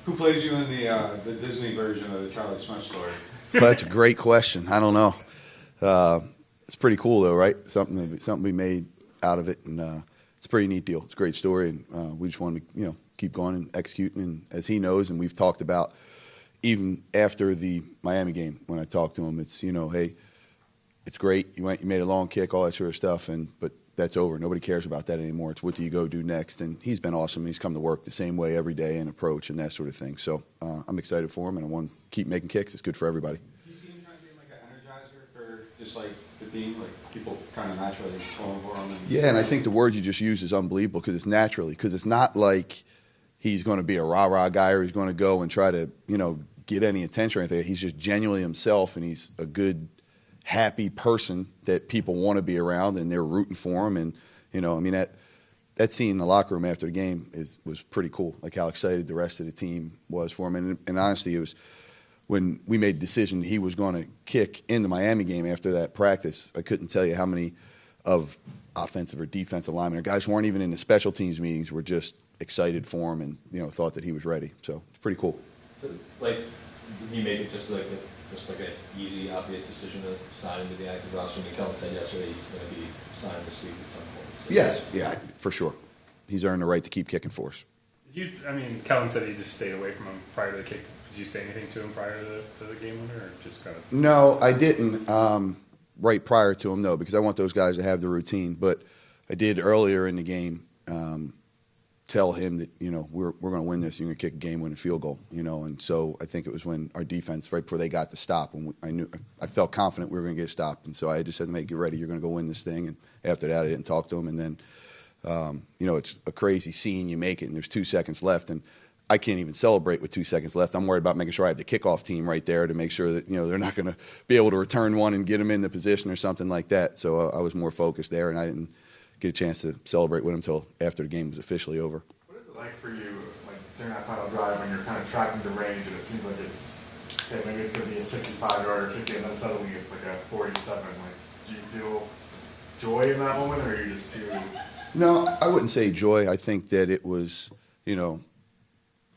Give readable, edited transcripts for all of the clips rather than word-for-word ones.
Who plays you in the Disney version of the Charlie Smush story? Well, that's a great question. I don't know. It's pretty cool though, right? Something we made out of it, and it's a pretty neat deal. It's a great story, and we just want to keep going and executing. And as he knows, and we've talked about even after the Miami game when I talked to him, it's hey, it's great. You made a long kick, all that sort of stuff, but that's over. Nobody cares about that anymore. It's what do you go do next? And he's been awesome. He's come to work the same way every day and approach and that sort of thing. So I'm excited for him, and I want to keep making kicks. It's good for everybody. Do you see him kind of being like an energizer for just like the team, like people kind of naturally going for him? Yeah, and I think the word you just used is unbelievable because it's naturally. Because it's not like he's going to be a rah-rah guy or he's going to go and try to get any attention or anything. He's just genuinely himself, and he's a good, happy person that people want to be around, and they're rooting for him. And that scene in the locker room after the game was pretty cool. Like how excited the rest of the team was for him. And honestly, it was when we made the decision he was going to kick in the Miami game after that practice. I couldn't tell you how many of offensive or defensive linemen or guys who weren't even in the special teams meetings were just excited for him and thought that he was ready. So it's pretty cool. Like he made it just like an easy, obvious decision to sign into the active roster. I mean, Kellen said yesterday he's going to be signed this week at some point. So Yes, yeah, for sure. He's earned the right to keep kicking for us. Kellen said he just stayed away from him prior to the kick. Did you say anything to him prior to the game winner, or just kind of? No, I didn't. Right prior to him, though, because I want those guys to have the routine. But I did earlier in the game tell him that we're going to win this. You're going to kick a game-winning field goal. And so I think it was when our defense, right before they got the stop, when I felt confident we were going to get stopped. And so I just said, "Mate, get ready. You're going to go win this thing." And after that, I didn't talk to him. And then it's a crazy scene. You make it, and there's 2 seconds left, and I can't even celebrate with 2 seconds left. I'm worried about making sure I have the kickoff team right there to make sure that they're not going to be able to return one and get them in the position or something like that. So I was more focused there, and I didn't get a chance to celebrate with him until after the game was officially over. What is it like for you, like during that final drive when you're kind of tracking the range and it seems like maybe it's going to be a 65-yard or 60, and then suddenly it's like a 47? Like, do you feel joy in that moment, or are you just too? No, I wouldn't say joy. I think that it was,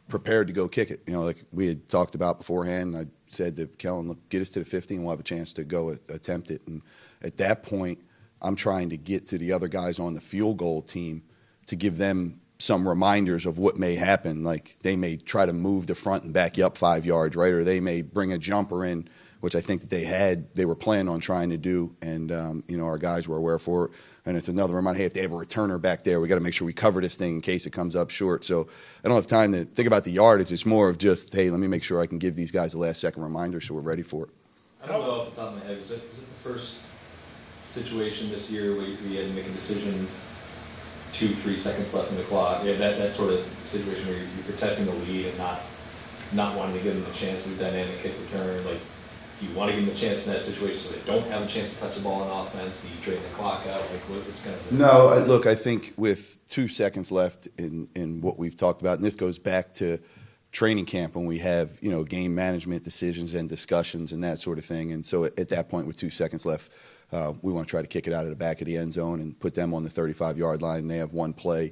prepared to go kick it. Like we had talked about beforehand. I said to Kellen, "Look, get us to the 50 and we'll have a chance to go attempt it." And at that point, I'm trying to get to the other guys on the field goal team to give them some reminders of what may happen. Like they may try to move the front and back you up 5 yards, right? Or they may bring a jumper in, which I think that they were planning on trying to do. And, our guys were aware for it. And it's another reminder, hey, if they have a returner back there, we got to make sure we cover this thing in case it comes up short. So I don't have time to think about the yardage. It's more of just, hey, let me make sure I can give these guys the last second reminder so we're ready for it. I don't know off the top of my head. Was it the first situation this year where you had to make a decision 2-3 seconds left in the clock? Yeah, that sort of situation where you're protecting the lead and not wanting to give them a chance to the dynamic kick return. Like, do you want to give them a chance in that situation so they don't have a chance to touch the ball on offense? Do you drain the clock out? Like, what's kind of No, look, I think with 2 seconds left in what we've talked about, and this goes back to training camp when we have, game management decisions and discussions and that sort of thing. And so at that point with 2 seconds left, we want to try to kick it out of the back of the end zone and put them on the 35-yard line. And they have one play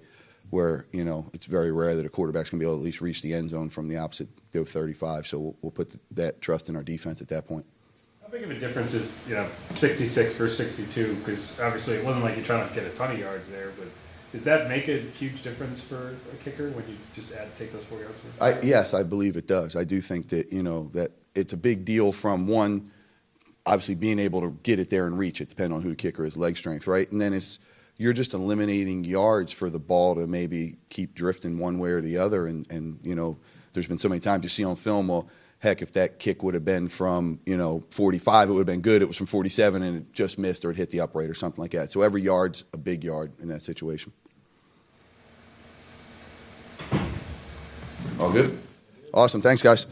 where, it's very rare that a quarterback's going to be able to at least reach the end zone from the opposite 35. So we'll put that trust in our defense at that point. How big of a difference is 66 versus 62? Because obviously it wasn't like you're trying to get a ton of yards there, but does that make a huge difference for a kicker when you just take those 4 yards? Yes, I believe it does. I do think that that it's a big deal from one, obviously being able to get it there and reach it, depending on who the kicker is, leg strength, right? And then you're just eliminating yards for the ball to maybe keep drifting one way or the other. And there's been so many times you see on film, well, heck, if that kick would have been from 45, it would have been good. It was from 47 and it just missed or it hit the upright or something like that. So every yard's a big yard in that situation. All good? Awesome. Thanks, guys.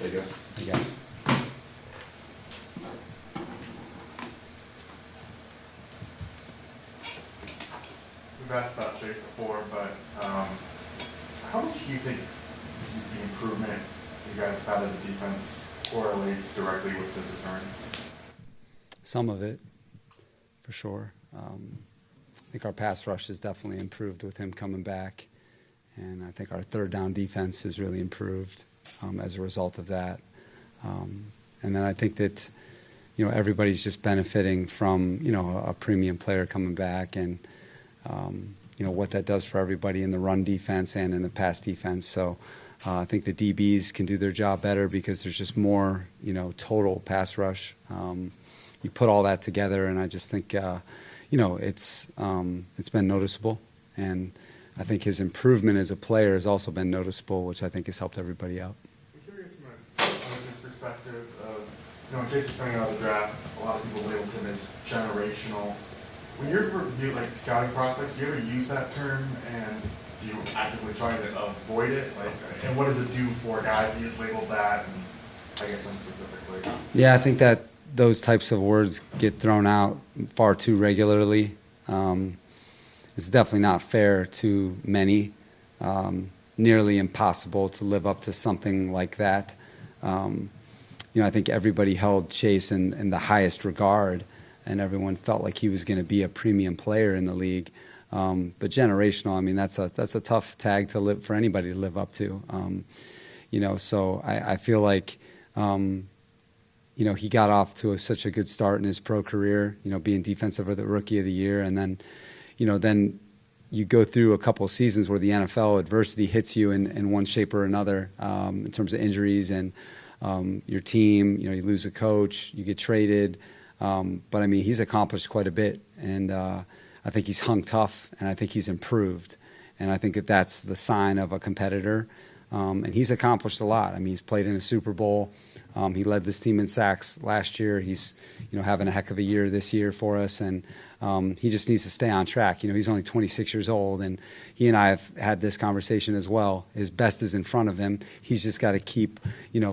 I guess. I guess. We've asked about Chase before, but how much do you think the improvement you guys have had as a defense correlates directly with his return? Some of it, for sure. I think our pass rush has definitely improved with him coming back, and I think our third down defense has really improved as a result of that. And then I think that, everybody's just benefiting from, a premium player coming back, and, what that does for everybody in the run defense and in the pass defense. So I think the DBs can do their job better because there's just more, total pass rush. You put all that together, and I just think, it's been noticeable. And I think his improvement as a player has also been noticeable, which I think has helped everybody out. I'm curious from a coach's perspective of, when Chase was coming out of the draft, a lot of people labeled him as generational. When you're reviewing scouting process, do you ever use that term, and do you actively try to avoid it? And what does it do for a guy if he is labeled that? And I guess specifically. Yeah, I think that those types of words get thrown out far too regularly. It's definitely not fair to many. Nearly impossible to live up to something like that. I think everybody held Chase in the highest regard, and everyone felt like he was going to be a premium player in the league. But generational, I mean, that's a tough tag to live for anybody to live up to. So I feel like, he got off to such a good start in his pro career, being defensive rookie of the year. And then, then you go through a couple of seasons where the NFL adversity hits you in one shape or another, in terms of injuries and your team. You lose a coach, you get traded. But I mean, he's accomplished quite a bit, and I think he's hung tough, and I think he's improved, and I think that's the sign of a competitor. And he's accomplished a lot. I mean, he's played in a Super Bowl. He led this team in sacks last year. He's, having a heck of a year this year for us, and he just needs to stay on track. He's only 26 years old, and he and I have had this conversation as well. His best is in front of him. He's just got to keep,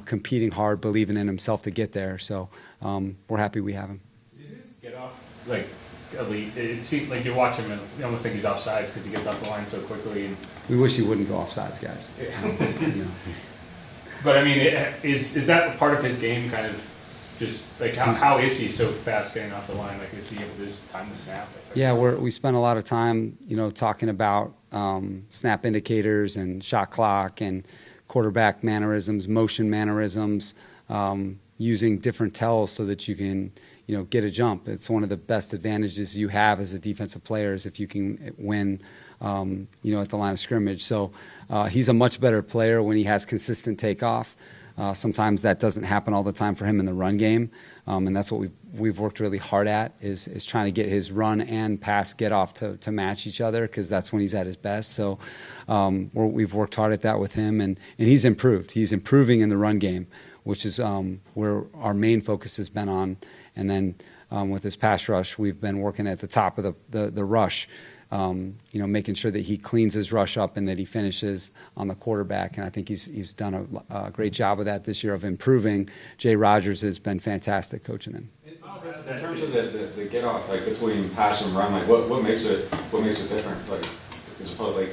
competing hard, believing in himself to get there. So we're happy we have him. Is his get off elite? It seems like you watch him and you almost think he's offsides because he gets off the line so quickly. And we wish he wouldn't go offsides, guys. Yeah. But I mean, is that part of his game? Kind of just how is he so fast getting off the line? Is he able to just time the snap? Yeah, we spent a lot of time, talking about snap indicators and shot clock and quarterback mannerisms, motion mannerisms, using different tells so that you can, get a jump. It's one of the best advantages you have as a defensive player is if you can win, at the line of scrimmage. So he's a much better player when he has consistent takeoff. Sometimes that doesn't happen all the time for him in the run game, and that's what we've worked really hard at is trying to get his run and pass get off to match each other, because that's when he's at his best. So we've worked hard at that with him, and he's improved. He's improving in the run game, which is where our main focus has been on. And then with his pass rush, we've been working at the top of the rush, making sure that he cleans his rush up and that he finishes on the quarterback. And I think he's done a great job of that this year of improving. Jay Rogers has been fantastic coaching him. In terms of the get off, between pass and run, what makes it different? As opposed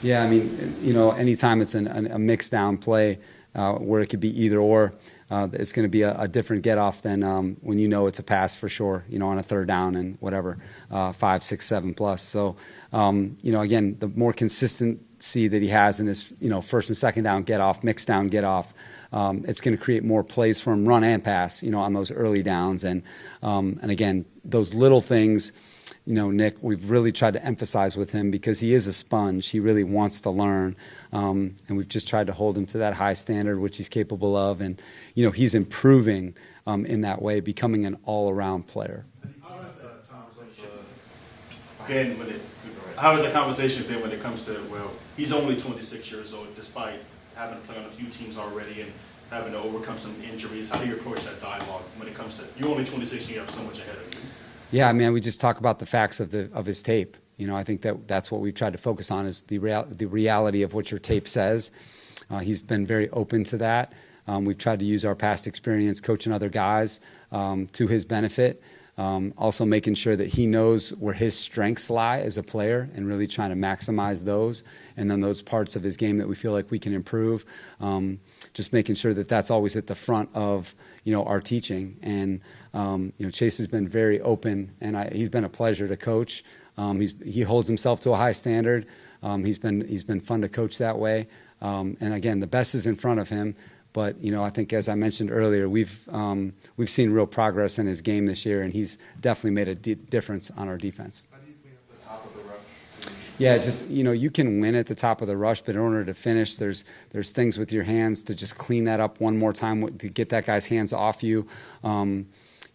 Yeah, I mean, anytime it's a mixed down play where it could be either or, it's going to be a different get off than when it's a pass for sure, on a third down and whatever, 5, 6, 7 plus. So, again, the more consistency that he has in his, first and second down get off, mixed down get off, it's going to create more plays for him, run and pass, on those early downs. And again, those little things, Nick, we've really tried to emphasize with him because he is a sponge. He really wants to learn. And we've just tried to hold him to that high standard, which he's capable of. And, he's improving in that way, becoming an all-around player. How has that conversation been when it comes to, he's only 26 years old, despite having to play on a few teams already and having to overcome some injuries? How do you approach that dialogue when it comes to, you're only 26 and you have so much ahead of you? Yeah, I mean, we just talk about the facts of his tape. I think that's what we've tried to focus on is the reality of what your tape says. He's been very open to that. We've tried to use our past experience coaching other guys to his benefit. Also making sure that he knows where his strengths lie as a player and really trying to maximize those. And then those parts of his game that we feel like we can improve, just making sure that that's always at the front of, our teaching. And, Chase has been very open, and he's been a pleasure to coach. He holds himself to a high standard. He's been fun to coach that way. And again, the best is in front of him. But, I think as I mentioned earlier, we've seen real progress in his game this year, and he's definitely made a difference on our defense. How do you clean up the top of the rush? Yeah, just, you can win at the top of the rush, but in order to finish, there's things with your hands to just clean that up one more time to get that guy's hands off you. And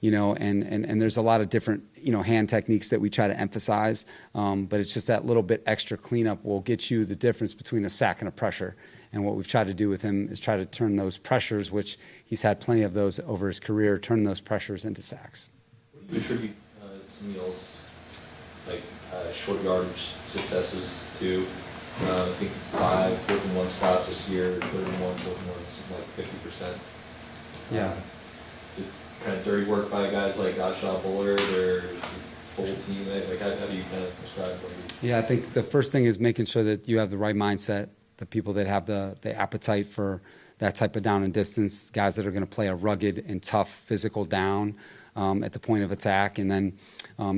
there's a lot of different, hand techniques that we try to emphasize. But it's just that little bit extra cleanup will get you the difference between a sack and a pressure. And what we've tried to do with him is try to turn those pressures, which he's had plenty of those over his career, turn those pressures into sacks. What do you attribute some of y'all's short yardage successes to? I think 5 4th and 1 stops this year, 3rd and 1, 4th and 1, like 50%. Yeah. Is it kind of dirty work by guys like Ochsner Bullard, or is it full team? How do you kind of describe what you? Yeah, I think the first thing is making sure that you have the right mindset, the people that have the appetite for that type of down and distance, guys that are going to play a rugged and tough physical down at the point of attack. And then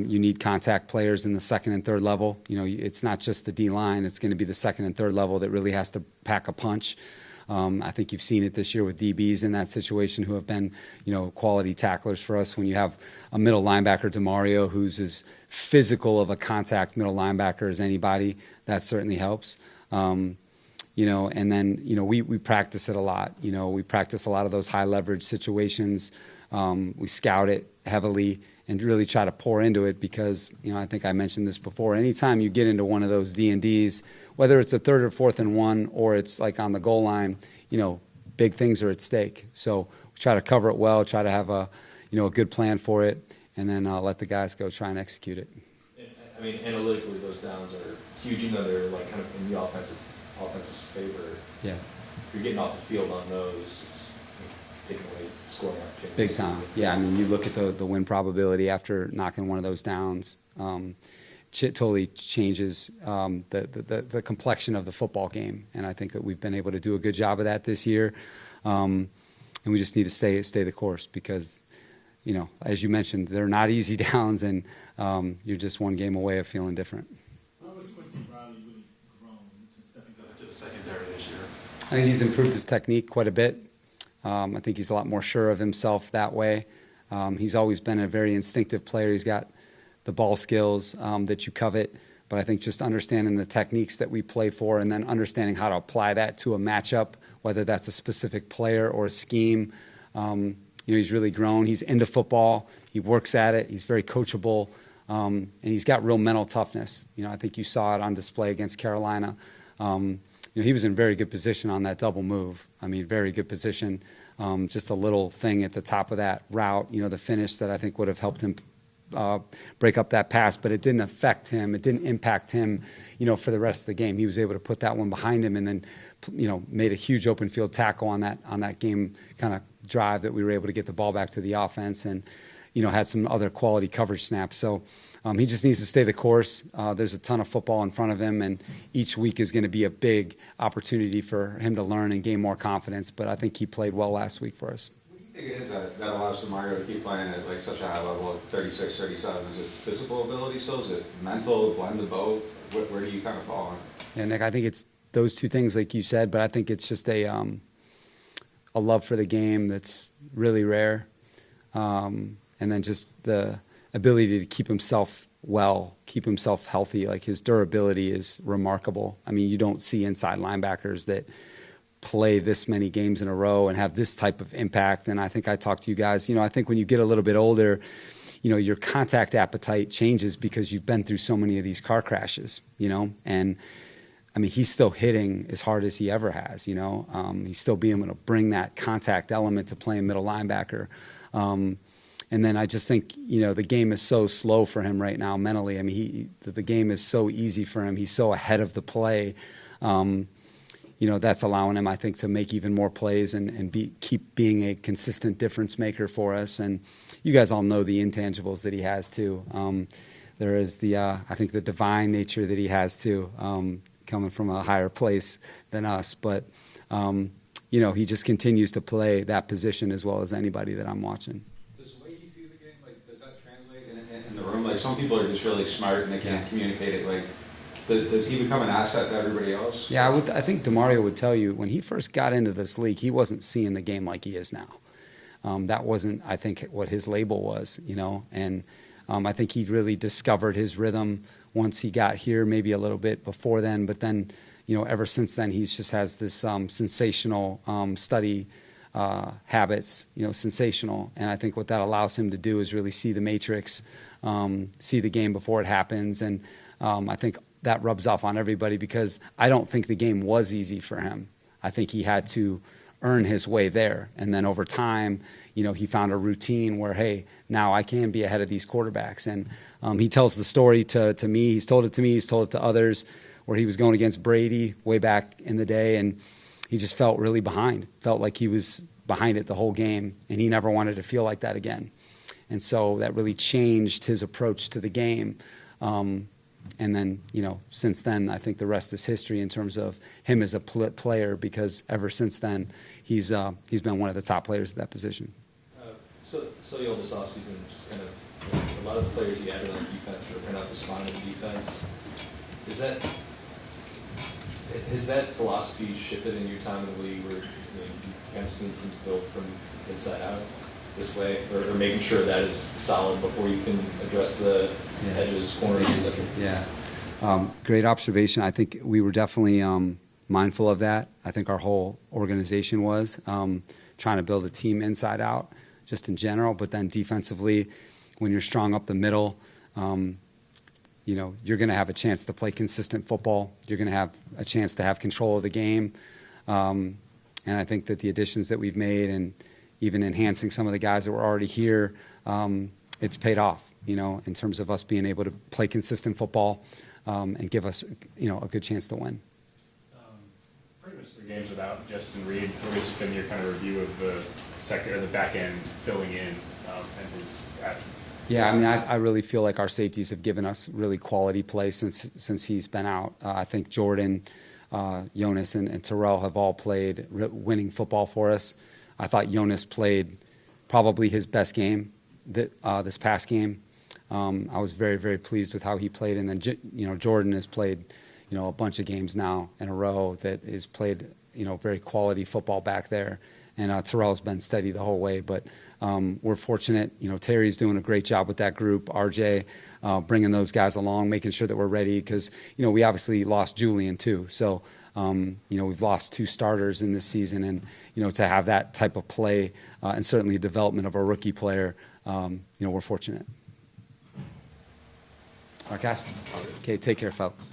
you need contact players in the second and third level. It's not just the D-line. It's going to be the second and third level that really has to pack a punch. I think you've seen it this year with DBs in that situation who have been, quality tacklers for us. When you have a middle linebacker, DeMario, who's as physical of a contact middle linebacker as anybody, that certainly helps. And then, we practice it a lot. We practice a lot of those high leverage situations. We scout it heavily and really try to pour into it because, I think I mentioned this before. Anytime you get into one of those D&Ds, whether it's a 3rd or 4th and 1 or it's like on the goal line, big things are at stake. So we try to cover it well, try to have a good plan for it, and then let the guys go try and execute it. I mean, analytically, those downs are huge, even though they're kind of in the offensive favor. Yeah. If you're getting off the field on those, it's taking away scoring opportunities. Big time. Yeah, you look at the win probability after knocking one of those downs. Totally changes the complexion of the football game, and I think that we've been able to do a good job of that this year. And we just need to stay the course because, as you mentioned, they're not easy downs, and you're just one game away of feeling different. I think he's improved his technique quite a bit. I think he's a lot more sure of himself that way. He's always been a very instinctive player. He's got the ball skills that you covet, but I think just understanding the techniques that we play for and then understanding how to apply that to a matchup, whether that's a specific player or a scheme. He's really grown. He's into football. He works at it. He's very coachable, and he's got real mental toughness. I think you saw it on display against Carolina. He was in very good position on that double move. Very good position. Just a little thing at the top of that route, the finish that I think would have helped him break up that pass, but it didn't affect him. It didn't impact him, for the rest of the game. He was able to put that one behind him and then, made a huge open field tackle on that game kind of drive that we were able to get the ball back to the offense and, had some other quality coverage snaps. So he just needs to stay the course. There's a ton of football in front of him, and each week is going to be a big opportunity for him to learn and gain more confidence. But I think he played well last week for us. What do you think it is that allows DeMario to keep playing at such a high level of 36, 37? Is it physical ability still? Is it mental, blend of both? Where do you kind of fall on? Yeah, Nick, I think it's those two things like you said, but I think it's just a love for the game that's really rare. And then just the ability to keep himself well, keep himself healthy. Like his durability is remarkable. You don't see inside linebackers that play this many games in a row and have this type of impact. And I think I talked to you guys, I think when you get a little bit older, your contact appetite changes because you've been through so many of these car crashes, and he's still hitting as hard as he ever has, he's still being able to bring that contact element to playing middle linebacker. And then I just think, the game is so slow for him right now mentally. The game is so easy for him. He's so ahead of the play. that's allowing him, I think, to make even more plays and keep being a consistent difference maker for us. And you guys all know the intangibles that he has too. There is I think the divine nature that he has too, coming from a higher place than us. But he just continues to play that position as well as anybody that I'm watching. Does the way he sees the game, does that translate in the room? Like, some people are just really smart and they can't communicate it. Like, does he become an asset to everybody else? Yeah, I think DeMario would tell you, when he first got into this league, he wasn't seeing the game like he is now. That wasn't, I think, what his label was, and I think he really discovered his rhythm once he got here, maybe a little bit before then, but then, ever since then, he's just has this sensational study habits, sensational. And I think what that allows him to do is really see the matrix, see the game before it happens. And I think that rubs off on everybody, because I don't think the game was easy for him. I think he had to earn his way there. And then over time, he found a routine where, hey, now I can be ahead of these quarterbacks. And he tells the story to me. He's told it to me. He's told it to others, where he was going against Brady way back in the day, and he just felt really behind, felt like he was behind it the whole game, and he never wanted to feel like that again. And so that really changed his approach to the game. And then, since then, I think the rest is history in terms of him as a player, because ever since then, he's been one of the top players at that position. So you this offseason, just kind of, a lot of the players you added on defense are kind of responding to defense. Has that philosophy shifted in your time in the league, where you kind of seen teams build from inside out this way, or making sure that is solid before you can address the edges, corners, etc.? Yeah. Great observation. I think we were definitely mindful of that. I think our whole organization was trying to build a team inside out, just in general, but then defensively, when you're strong up the middle, you're going to have a chance to play consistent football. You're going to have a chance to have control of the game. And I think that the additions that we've made, and even enhancing some of the guys that were already here, it's paid off, in terms of us being able to play consistent football and give us, a good chance to win. Pretty much 3 games without Justin Reed. What has been your kind of review of the second or the back end filling in and his absence? Yeah, I mean, I really feel like our safeties have given us really quality play since he's been out. I think Jordan, Jonas, and Terrell have all played winning football for us. I thought Jonas played probably his best game this past game. I was very, very pleased with how he played. And then, Jordan has played, a bunch of games now in a row that has played, very quality football back there. And Terrell's been steady the whole way. But we're fortunate. Terry's doing a great job with that group. RJ bringing those guys along, making sure that we're ready, because, we obviously lost Julian too. So, we've lost 2 starters in this season. And, to have that type of play and certainly development of a rookie player, we're fortunate. All right, guys. Okay, take care, folks.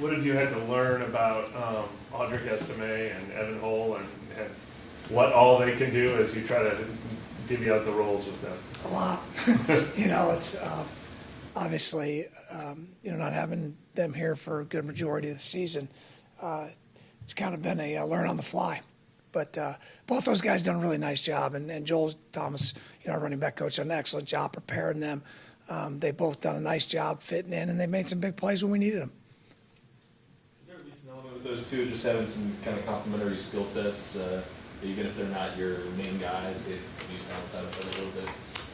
what have you had to learn about Audric Estime and Evan Hull and what all they can do as you try to divvy out the roles with them? A lot. It's obviously, not having them here for a good majority of the season, it's kind of been a learn on the fly. But both those guys done a really nice job, and Joel Thomas, our running back coach, done an excellent job preparing them. They both done a nice job fitting in, and they made some big plays when we needed them. Is there at least an element with those two, just having some kind of complementary skill sets, even if they're not your main guys, they at least balance out each other a little bit?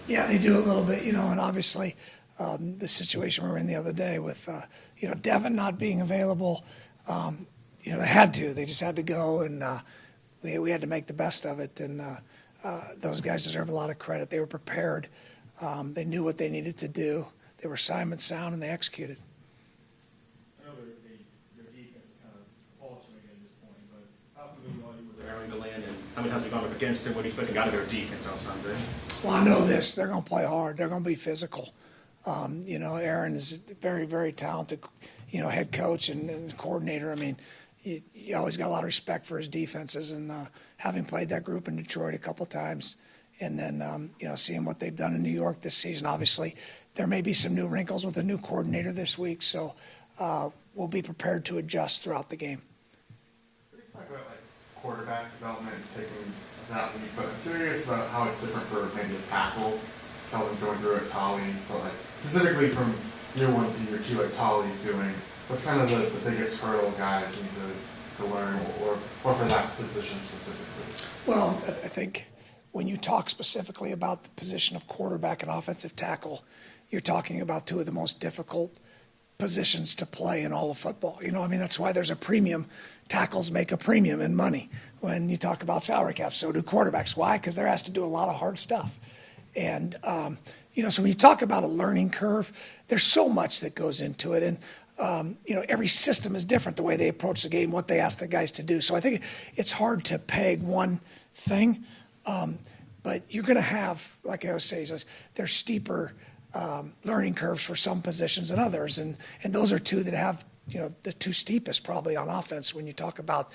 Yeah, they do a little bit, and obviously the situation we were in the other day with, Devin not being available, they just had to go, and we had to make the best of it, and those guys deserve a lot of credit. They were prepared. They knew what they needed to do. They were assignment sound, and they executed. I know your defense is kind of faltering at this point, but how familiar are you with Aaron Galiano, and how many times have you gone up against him? What are you expecting out of their defense on Sunday? Well, I know this. They're going to play hard. They're going to be physical. Aaron is a very, very talented, head coach and coordinator. I mean, you always got a lot of respect for his defenses, and having played that group in Detroit a couple times, and then seeing what they've done in New York this season. Obviously, there may be some new wrinkles with a new coordinator this week, so we'll be prepared to adjust throughout the game. We just talk about quarterback development, taking that lead, but I'm curious about how it's different for maybe a tackle. Kelvin's going through it, Tolly, but specifically from year 1 to year 2, Tolly's doing. What's kind of the biggest hurdle guys need to learn, or for that position specifically? Well, I think when you talk specifically about the position of quarterback and offensive tackle, you're talking about two of the most difficult positions to play in all of football. That's why there's a premium. Tackles make a premium in money when you talk about salary caps. So do quarterbacks. Why? Because they're asked to do a lot of hard stuff. And, so when you talk about a learning curve, there's so much that goes into it. And, every system is different, the way they approach the game, what they ask the guys to do. So I think it's hard to peg one thing. But you're going to have, like I always say, there's steeper learning curves for some positions than others. And those are two that have, the two steepest probably on offense when you talk about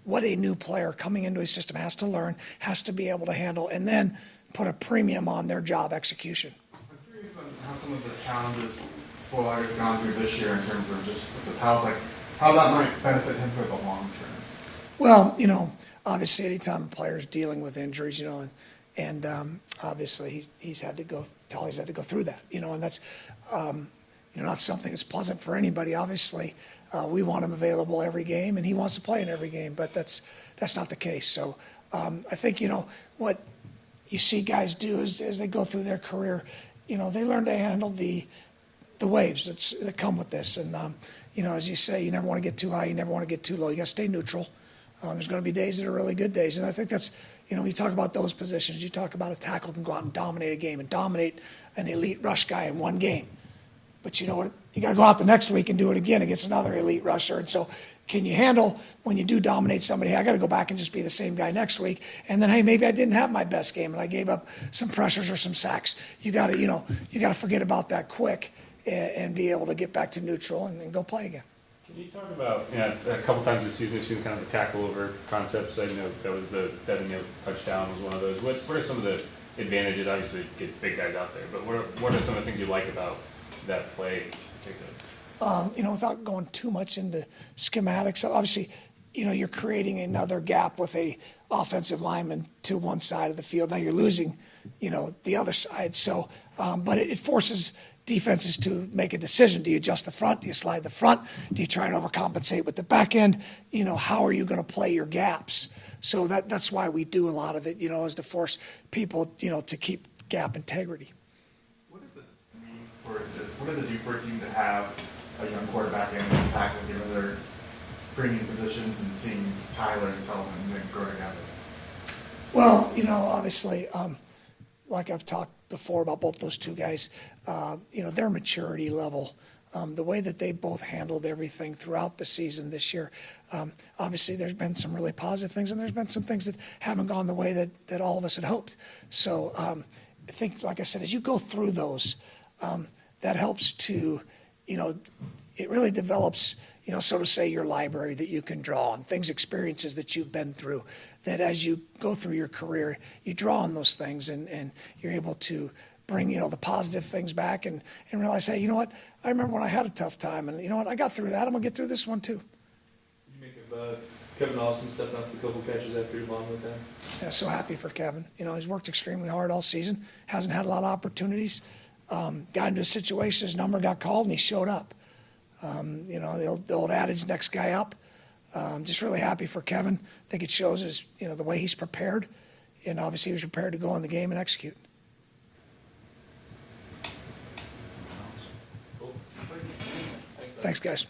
what a new player coming into a system has to learn, has to be able to handle, and then put a premium on their job execution. I'm curious on how some of the challenges Fuller has gone through this year in terms of just with his health, how that might benefit him for the long term. Well, obviously anytime a player's dealing with injuries, and obviously Tolly's had to go through that, and that's, not something that's pleasant for anybody. Obviously, we want him available every game, and he wants to play in every game, but that's not the case. So I think, what you see guys do is, as they go through their career, they learn to handle the waves that come with this. And, as you say, you never want to get too high, you never want to get too low. You got to stay neutral. There's going to be days that are really good days. And I think that's, when you talk about those positions, you talk about a tackle can go out and dominate a game and dominate an elite rush guy in one game. But you know what? You got to go out the next week and do it again against another elite rusher. And so can you handle when you do dominate somebody, hey, I got to go back and just be the same guy next week. And then, hey, maybe I didn't have my best game and I gave up some pressures or some sacks. You got to forget about that quick and be able to get back to neutral and go play again. Can you talk about, a couple times this season, we've seen kind of the tackle over concepts. I know that was the Devin touchdown was one of those. What are some of the advantages? Obviously, get big guys out there, but what are some of the things you like about that play in particular? Without going too much into schematics, obviously, you're creating another gap with a offensive lineman to one side of the field. Now you're losing, the other side. So, but it forces defenses to make a decision. Do you adjust the front? Do you slide the front? Do you try and overcompensate with the back end? How are you going to play your gaps? So that's why we do a lot of it, is to force people, to keep gap integrity. What does it do for a team to have a young quarterback and tackle given their premium positions and seeing Tyler and Kelvin and then grow together? Well, obviously, like I've talked before about both those two guys, their maturity level, the way that they both handled everything throughout the season this year. Obviously, there's been some really positive things, and there's been some things that haven't gone the way that all of us had hoped. So I think, like I said, as you go through those, that helps to, it really develops, so to say, your library that you can draw on, experiences that you've been through, that as you go through your career, you draw on those things and you're able to bring, the positive things back and realize, hey, you know what? I remember when I had a tough time and you know what? I got through that. I'm going to get through this one too. Did you make of Kevin Austin stepping up a couple catches after your mom with that? Yeah, so happy for Kevin. He's worked extremely hard all season, hasn't had a lot of opportunities. Got into a situation, his number got called and he showed up. The old adage, next guy up. Just really happy for Kevin. I think it shows his, the way he's prepared, and obviously he was prepared to go in the game and execute. Cool. Thanks, guys.